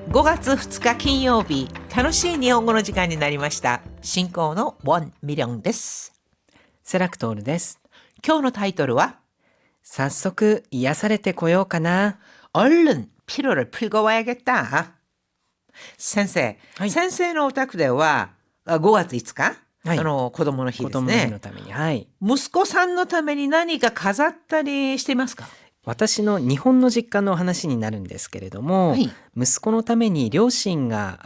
5月2日金曜日、楽しい日本語の時間になりました。進行のウォン・ミリョンです。セラクトールです。今日のタイトルは早速癒されてこようかな。 얼른 피로를 풀고 와야겠다. 先生、はい先生のお宅では5月5日、はい子供の日子ですね。供の日のために、はい。息子さんのために何か飾ったりしていますか？私の日本の実家の話になるんですけれども、はい息子のために両親が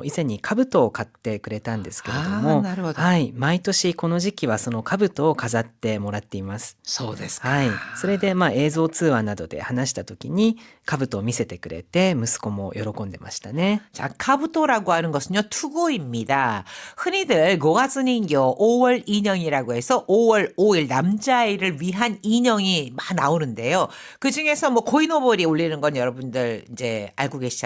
以前に兜を買ってくれたんですけれども、なるほど。はい、毎年この時期はその兜を飾ってもらっています。そうですか。はい、それで映像通話などで話した時に兜を見せてくれて息子も喜んでましたね。자, 카부토라고 하는 것은요, 투고입니다. 흔히들 고가스 인교 5월 인형이라고 해서 5월 5일 남자아이를 위한 인형이 막 나오는데요. 그 중에서 뭐 고이노보리 올리는 건 여러분들 이제 알고 계시잖아요.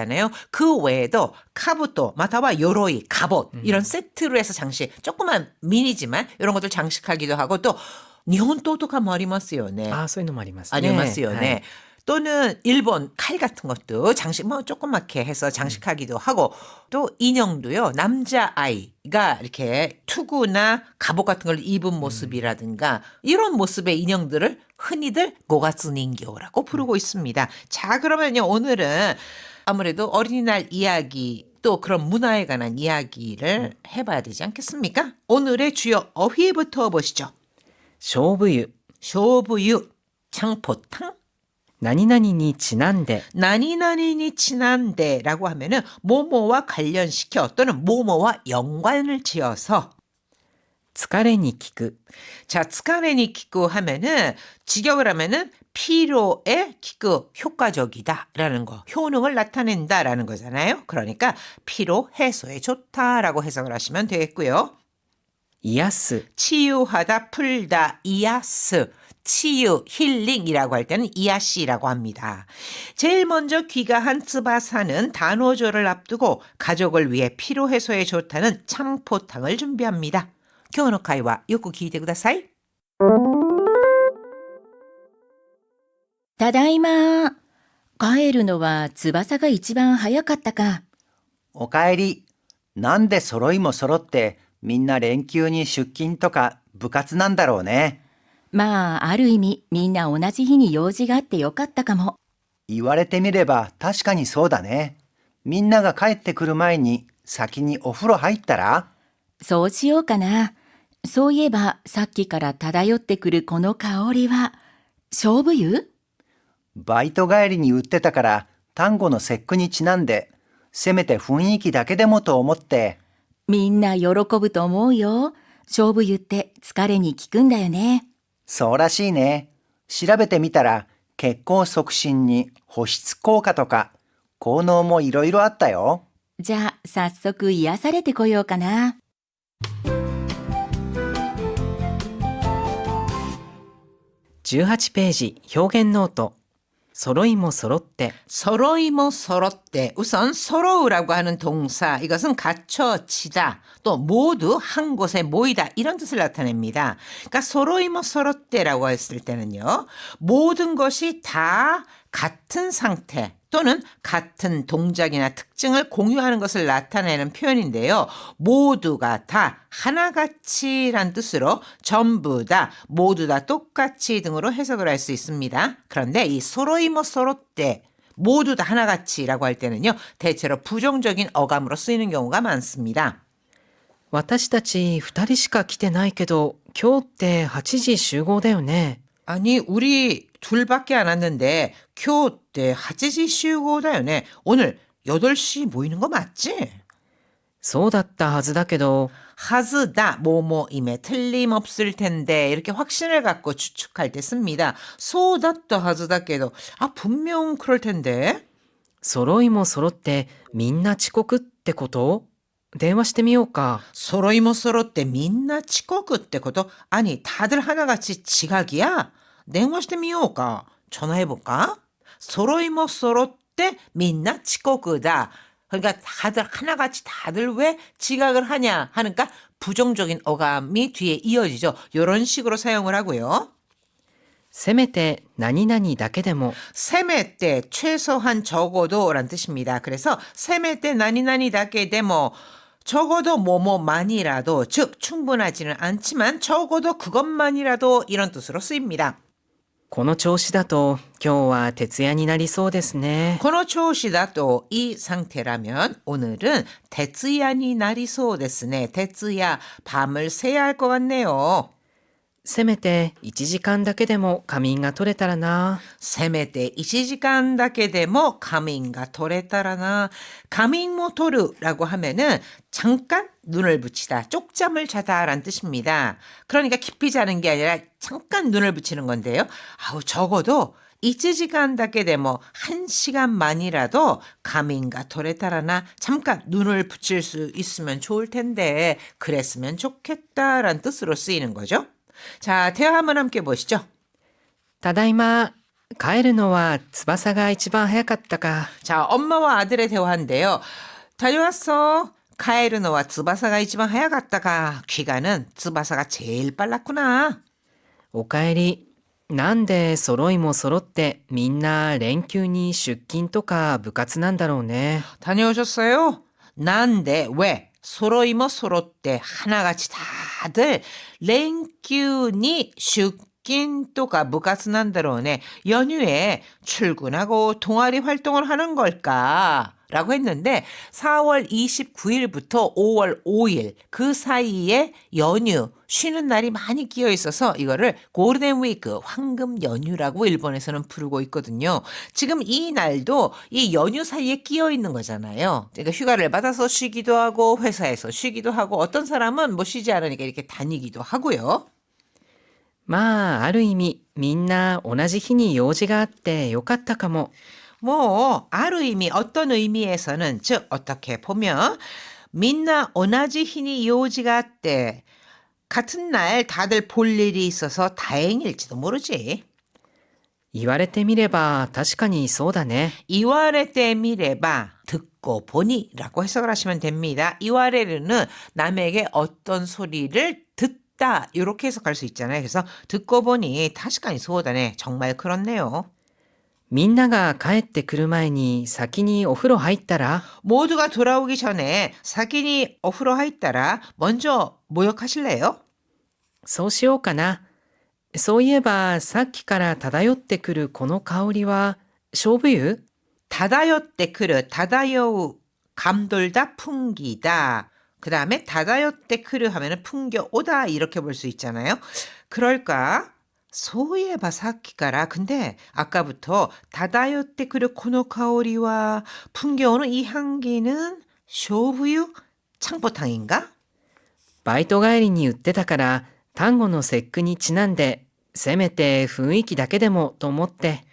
그 외에도 카부토, 마타와 요로이, 갑옷 이런 세트로 해서 장식, 조그만 미니지만 이런 것들 장식하기도 하고 또 니혼또도가 뭐 아리마스요ね. そういうのもありますね。 아리마스요 は ね. い 또는 일본 칼 같은 것도 장식 뭐 조그맣게 해서 장식하기도 하고 또 인형도요 남자아이가 이렇게 투구나 갑옷 같은 걸 입은 모습이라든가 이런 모습의 인형들을 흔히들 고가츠닌교라고 부르고 있습니다. 자 그러면요 오늘은 아무래도 어린이날 이야기 또 그런 문화에 관한 이야기를 해봐야 되지 않겠습니까? 오늘의 주요 어휘부터 보시죠. 勝負湯 쇼부유 창포탕 何々にちなんで 나니나니니 친한데라고 하면은 뭐뭐와 관련시켜 또는 뭐뭐와 연관을 지어서 疲れに効く 자, 스카레니 키쿠 하면은 직역을 하면은 피로에 키쿠 효과적이다라는 거, 효능을 나타낸다라는 거잖아요. 그러니까 피로 해소에 좋다라고 해석을 하시면 되겠고요. 癒す 치유하다, 풀다, 이야스. 치유, 힐링이라고 할 때는 이야시라고 합니다. 제일 먼저 귀가한 츠바사는 단오조를 앞두고 가족을 위해 피로 해소에 좋다는 참포탕을 준비합니다. 今日の会話よく聞いてください。ただいま。帰るのは翼が一番早かったか。おかえり。なんで揃いも揃ってみんな連休に出勤とか部活なんだろうね。まあ、ある意味みんな同じ日に用事があってよかったかも。言われてみれば確かにそうだね。みんなが帰ってくる前に先にお風呂入ったら？そうしようかな。そういえばさっきから漂ってくるこの香りは、勝負湯？バイト帰りに売ってたから単語の節句にちなんで、せめて雰囲気だけでもと思って。みんな喜ぶと思うよ。勝負湯って疲れに効くんだよね。そうらしいね。調べてみたら血行促進に保湿効果とか効能もいろいろあったよ。じゃあ早速癒されてこようかな。18ページ表現ノート揃いも揃って 서로이모 서로때 우선 서로우라고 하는 동사 이것은 갖춰지다 또 모두 한 곳에 모이다 이런 뜻을 나타냅니다. 그러니까 서로이모 서로때라고 했을 때는요. 모든 것이 다 같은 상태 또는 같은 동작이나 특징을 공유하는 것을 나타내는 표현인데요. 모두가 다 하나같이란 뜻으로 전부 다 모두 다 똑같이 등으로 해석을 할 수 있습니다. 그런데 이 소로이모 소로때 모두 다 하나같이라고 할 때는요. 대체로 부정적인 어감으로 쓰이는 경우가 많습니다. 私たち2人しか来てないけど今日って8時集合だよね。 아니 우리 둘밖에 안 왔는데 교대 하지지 슈고다요네. 오늘 8시 모이는 거 맞지? そうだったはずだけど 하즈다 뭐뭐임에 틀림없을 텐데 이렇게 확신을 갖고 추측할 때 씁니다. 소다또 하즈다께도 분명 그럴 텐데. 揃いも揃ってみんな遅刻ってこと？電話してみようか。 서로이모 서로때 민나 치코그って こと? 아니 다들 하나같이 지각이야? 냉화시대 미호가 전화해볼까? 서로이모 서로때 민나 치코그다. 그러니까 다들 하나같이 다들 왜 지각을 하냐 하니까 부정적인 어감이 뒤에 이어지죠. 이런 식으로 사용을 하고요. せめて何々だけでも 세메때 최소한 적어도란 뜻입니다. 그래서 세메때 나니나니 다게 데모 적어도 뭐뭐만이라도 즉 충분하지는 않지만 적어도 그것만이라도 이런 뜻으로 쓰입니다. この調子だと今日は徹夜になりそうですね。 고노초시다또 이 상태라면 오늘은 대츠야니 나리소 데스네. 대츠야 밤을 새야 할 것 같네요. せめて1時間だけでも仮眠が取れたらな。 세메때 1시간 다게 데모 가민가 토레따라나. 가민모 토르라고 하면은 잠깐 눈을 붙이다, 쪽잠을 자다라는 뜻입니다. 그러니까 깊이 자는 게 아니라 잠깐 눈을 붙이는 건데요. 적어도 1시간 다게 데모 1시간만이라도 가민가 토레따라나 잠깐 눈을 붙일 수 있으면 좋을 텐데 그랬으면 좋겠다라는 뜻으로 쓰이는 거죠. 자, 대화 한번 함께 보시죠. ただいま。帰るのは翼が一番早かったか。 자, 엄마와 아들의 대화인데요. 다녀왔어. 카에르노와 츠바사가 이지만 하야갔다가 귀가는 츠바사가 제일 빨랐구나. おかえり。なんで揃いも揃ってみんな連休に出勤とか部活なんだろうね。 다녀오셨어요? 난데 왜? 소로이모 소로때 하나같이 다들 랭큐니 슈킨 또가 부가스난다로네 연휴에 출근하고 동아리 활동을 하는 걸까? 라고 했는데 4월 29일부터 5월 5일 그 사이에 연휴 쉬는 날이 많이 끼어 있어서 이거를 골든 위크 황금 연휴라고 일본에서는 부르고 있거든요. 지금 이 날도 이 연휴 사이에 끼어 있는 거잖아요. 그러니까 휴가를 받아서 쉬기도 하고 회사에서 쉬기도 하고 어떤 사람은 뭐 쉬지 않으니까 이렇게 다니기도 하고요. まあある意味みんな同じ日に用事があってよかったかも。 뭐 아르이미 어떤 의미에서는 즉 어떻게 보면 민나 오나지 히니 요지가 때 같은 날 다들 볼 일이 있어서 다행일지도 모르지. 言われてみれば確かにそうだね。 이와레 때미레바 듣고 보니라고 해석을 하시면 됩니다. 이와레르는 남에게 어떤 소리를 듣다 이렇게 해석할 수 있잖아요. 그래서 듣고 보니 다시까니 소다네 정말 그렇네요. みんなが帰ってくる前に先にお風呂入ったら 모두가 돌아오기 전에 사기니 어프로 하있다라 먼저 모욕하실래요? そうしようかな。そういえばさっきから漂ってくるこの香りは勝負湯？ 다다요때 크르 다다요우 감돌다 풍기다. 그 다음에 다다요때 크르 하면은 풍겨오다 이렇게 볼 수 있잖아요. 그럴까? 소이에바 사키가라. 근데 아까부터 다다요때 크르 코노 카오리와 풍겨오는 이 향기는 쇼부유 창포탕인가? バイト帰りに売ってたから単語の節句にちなんでせめて雰囲気だけでもと思って。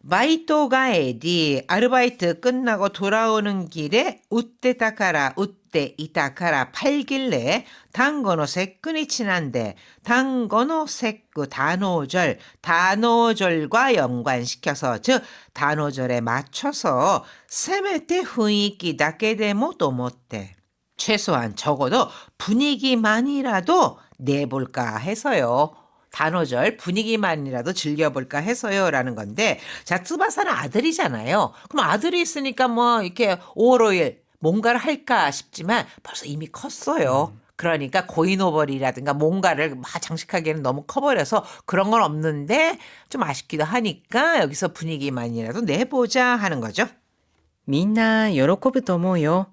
바이토 가에디 아르바이트 끝나고 돌아오는 길에 웃대다카라 웃대 이다카라 팔길래 단거노 세끈이 친한데 단거노 세끄 단오절 단오절과 연관시켜서 즉 단오절에 맞춰서 세메테雰囲気 다케데모 또못대 최소한 적어도 분위기만이라도 내볼까 해서요. 단오절 분위기만이라도 즐겨볼까 해서요라는 건데 자 츠바사는 아들이잖아요. 그럼 아들이 있으니까 뭐 이렇게 5월 5일 뭔가를 할까 싶지만 벌써 이미 컸어요. 그러니까 고인오버리라든가 뭔가를 막 장식하기에는 너무 커버려서 그런 건 없는데 좀 아쉽기도 하니까 여기서 분위기만이라도 내보자 하는 거죠. みんな喜ぶと思うよ。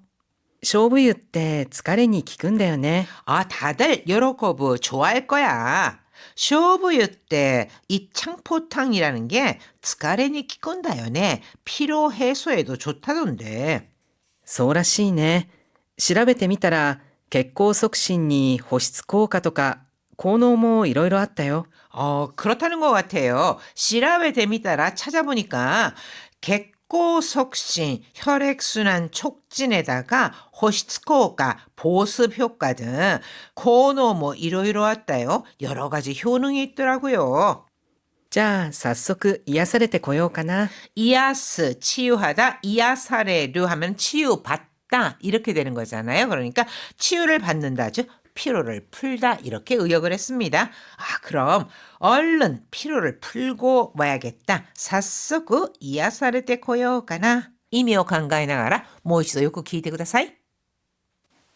勝負湯って疲れに効くんだよね。 아 다들 여러거부 좋아할 거야. 쇼부유 때 이 창포탕이라는 게 스카레니 키콘다요네 피로 해소에도 좋다던데. そうらしいね。調べてみたら血行促進に保湿効果とか効能もいろいろあったよ。 그렇다는 것 같아요. 시라베데미따라 찾아보니까 객고속신, 혈액순환 촉진에다가 호시츠코가 보습 효과 등 고노 뭐 이러이러했다요. 여러 가지 효능이 있더라고요. じゃあ早速癒されてこようかな。 이아스 치유하다 이아사레르 하면 치유받다 이렇게 되는 거잖아요. 그러니까 치유를 받는다 즉 피로를 풀다 이렇게 의역을 했습니다. 그럼 얼른 피로를 풀고 와야겠다. 샀소구 이야사레테 고요우까나. 意味を考えながらもう一度よく聞いてください。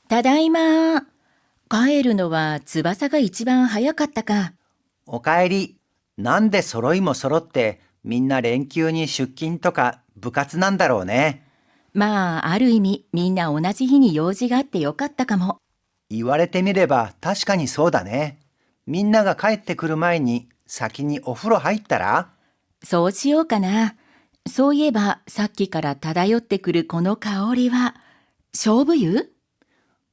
ただいま。帰るのは翼が一番早かったか。おかえり。なんで揃いも揃ってみんな連休に出勤とか部活なんだろうね。まあ、ある意味みんな同じ日に用事があってよかったかも。言われてみれば確かにそうだね。みんなが帰ってくる前に先にお風呂入ったら？そうしようかな。そういえばさっきから漂ってくるこの香りは勝負湯？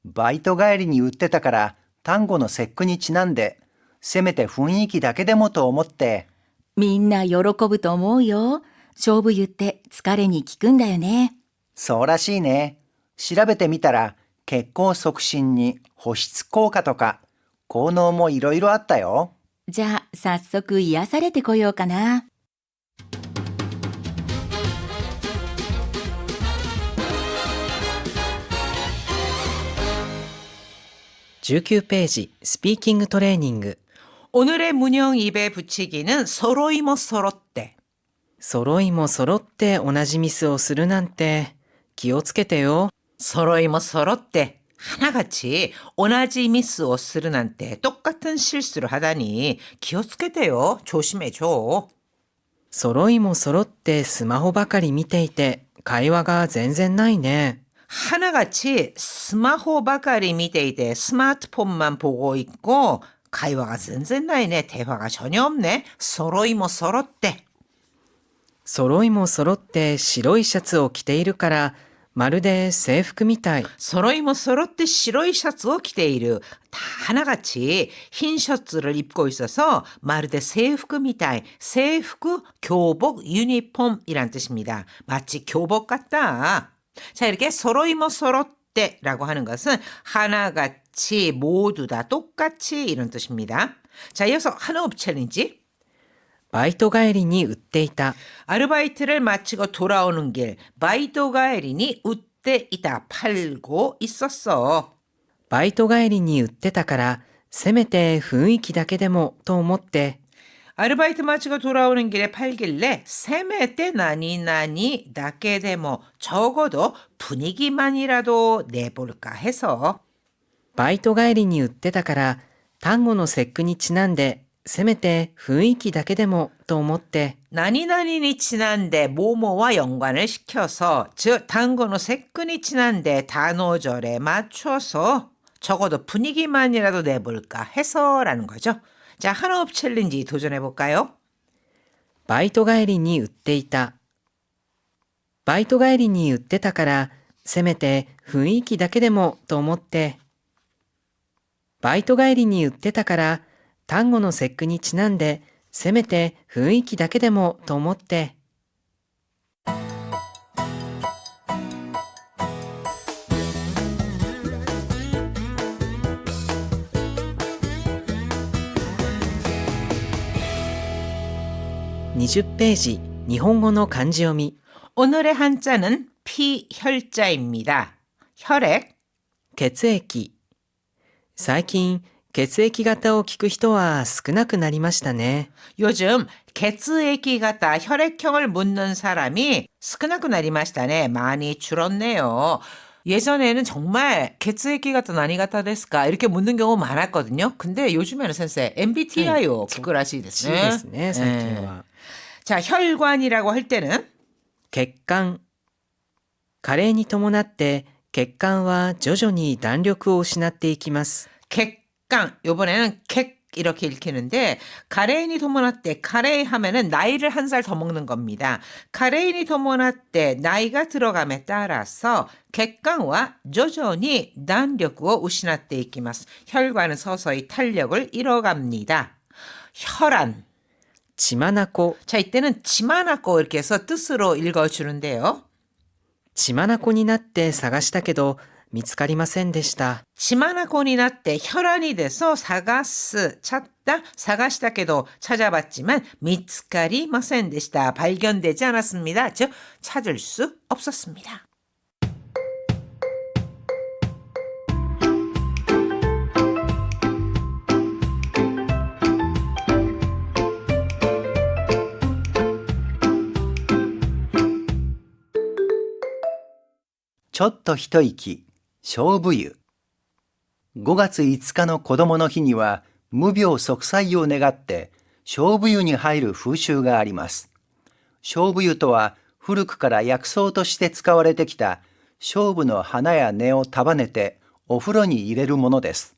バイト帰りに売ってたから単語の節句にちなんで、せめて雰囲気だけでもと思って。みんな喜ぶと思うよ。勝負湯って疲れに効くんだよね。そうらしいね。調べてみたら血行促進に保湿効果とか効能もいろいろあったよ。じゃあ早速癒されてこようかな。19ページスピーキングトレーニング 오늘의 문형 입에 붙이기는 서로이모 서로때. 揃いも揃って同じミスをするなんて気をつけてよ。 서로이모 서로때. 하나같이 同じ 미스を するなんて 똑같은 실수를 하다니 기어쓰게돼요. 조심해줘. 揃いも揃ってスマホばかり見ていて会話が全然ないね。 하나같이 스마호 바까리 밑에 있대 스마트폰만 보고 있고 가이와가 zenzen나이네. 대화가 전혀 없네. 서로이모 서로때. 揃いも揃って白いシャツを着ているからまるで制服みたい。 서로이모 서로때 시로이 셔츠를 着ている. 다 하나같이 흰 셔츠를 입고 있어서 마르데 세이프크 미타이. 세이프크 교복 유니폼이란 뜻입니다. 마치 교복 같다. 자, 이렇게 서로이모 서로때라고 하는 것은 하나같이 모두 다 똑같이 이런 뜻입니다. 자, 이어서 한호흡 챌린지. バイト帰りに売っていた。 아르바이트를 마치고 돌아오는 길 바이토 가에리니 웃때 있다. 팔고 있었어. バイト帰りに売ってたからせめて雰囲気だけでもと思って。 아르바이트 마치고 돌아오는 길에 팔길래 세메때 나니나니 나게데모 적어도 분위기만이라도 내볼까 해서. バイト帰りに売ってたから単語の節句にちなんでせめて雰囲気だけでもと思って。 나니나니니 친한데 모모와 연관을 시켜서 즉 단고노 세끈이 친한데 단오절에 맞춰서 적어도 분위기만이라도 내볼까 해서라는 거죠. 자, 한호흡 챌린지 도전해 볼까요? バイト帰りに売っていた。バイト帰りに売ってたからせめて雰囲気だけでもと思って。バイト帰りに売ってたから単語の節句にちなんでせめて雰囲気だけでもと思って。20ページ日本語の漢字読み 오늘의 한자는 피혈자입니다. 혈액, 血液最近血液型を聞く人は少なくなりましたね。 요즘血液型 혈액형을 묻는 사람이 少なくなりましたね. 많이 줄었네요. 예전에는 정말血液型何型ですか? 이렇게 묻는 경우 많았거든요. 근데 요즘에는 선생 MBTI요. 기끌하시ですね. ですね、最近は。 자, 혈관이라고 할 때는 血管加齢に伴って血管は徐々に弾力を失っていきます。 객강, 요번에는 객 이렇게 읽히는데 가레인이 도모나때 가레이 하면은 나이를 한 살 더 먹는 겁니다. 가레인이 도모나때 나이가 들어감에 따라서 객강과 조전히 난력을 우시나때 이기마스. 혈관은 서서히 탄력을 잃어갑니다. 혈안. 血眼 자, 이때는 지마나코 이렇게 해서 뜻으로 읽어주는데요. 血眼になって探したけど見つかりませんでした。 지마나콘이 나때 혈안이 돼서 사가스 찾다 사가시다께도 찾아봤지만 미츠카리 마센데시다. 발견되지 않았습니다. 즉 찾을 수 없었습니다. ちょっと一息、勝負湯。5月5日の子供の日には、無病息災を願って、勝負湯に入る風習があります。勝負湯とは、古くから薬草として使われてきた、菖蒲の花や根を束ねてお風呂に入れるものです。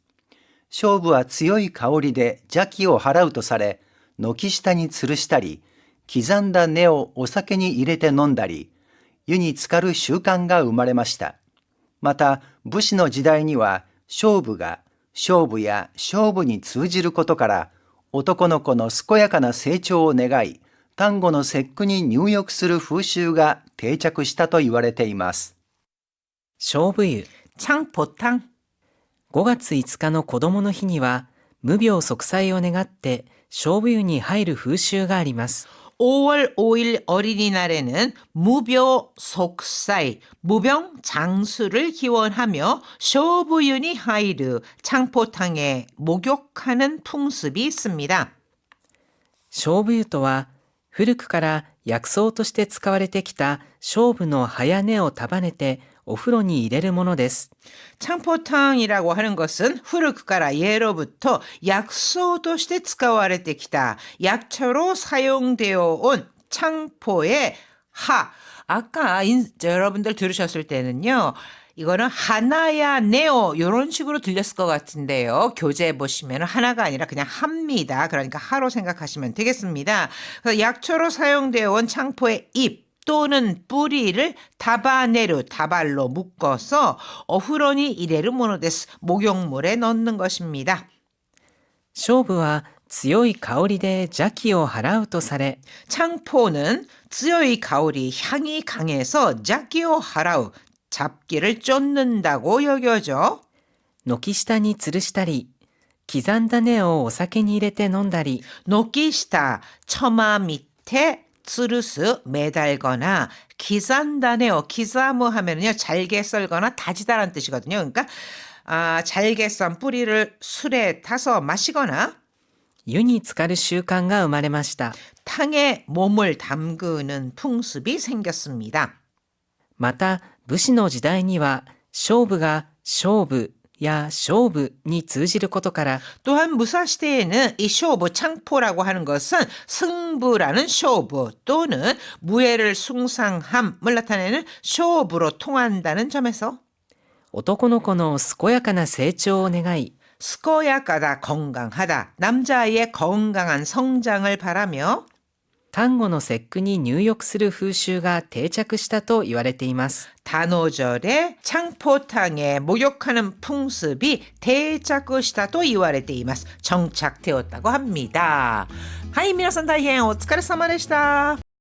菖蒲は強い香りで邪気を払うとされ、軒下に吊るしたり、刻んだ根をお酒に入れて飲んだり、湯に浸かる習慣が生まれました。また、武士の時代には、菖蒲が勝負や勝負に通じることから、男の子の健やかな成長を願い、端午の節句に入浴する風習が定着したと言われています。勝負湯。 창포탕. 5月5日の子供の日には、無病息災を願って勝負湯に入る風習があります。 5월 5일 어린이날에는 무병속사이, 무병장수를 기원하며 쇼부윤이 하이르, 창포탕에 목욕하는 풍습이 있습니다. 勝負湯とは、古くから薬草として使われてきた菖蒲の葉や根を束ねてお風呂に入れるものです。 창포탕이라고 하는 것은 후르크가라 예로부터 약소として 使われてきた 약초로 사용되어 온 창포의 하. 아까 여러분들 들으셨을 때는요. 이거는 하나야 네오 이런 식으로 들렸을 것 같은데요. 교재에 보시면 하나가 아니라 그냥 합니다. 그러니까 하로 생각하시면 되겠습니다. 그래서 약초로 사용되어 온 창포의 잎 또는 뿌리를 다바네루, 다발로 묶어서 어후로니 이레르 모노데스, 목욕물에 넣는 것입니다. 菖蒲は強い香りで邪気を払うとされ、 창포는 쯔요이 가오리 향이 강해서 자기오 하라우, 잡기를 쫓는다고 여겨져. 軒下に吊るしたり、刻んだ根をお酒に入れて飲んだり、 노키시타, 처마 밑에 츠르스 매달거나 기산다네요. 기사무 하면은요 잘게 썰거나 다지다라는 뜻이거든요. 그러니까 잘게 썬 뿌리를 술에 타서 마시거나 湯に浸かる習慣が生まれました。 탕에 몸을 담그는 풍습이 생겼습니다. また、武士の時代には、勝負が勝負や勝負に通じることから、 또한 무사시대에는 이 쇼부 창포라고 하는 것은 승부라는 쇼부 또는 무예를 숭상함을 나타내는 쇼부로 통한다는 점에서 男の子の健やかな成長を願い、 스코야까다 건강하다 남자아이의 건강한 성장을 바라며 端午の節句に入浴する風習が定着したと言われています。 단오절에 창포탕에 목욕하는 풍습이 대작시다と 言われています. 정착되었다고 합니다. 하이, 皆さん大変お疲れ様でした.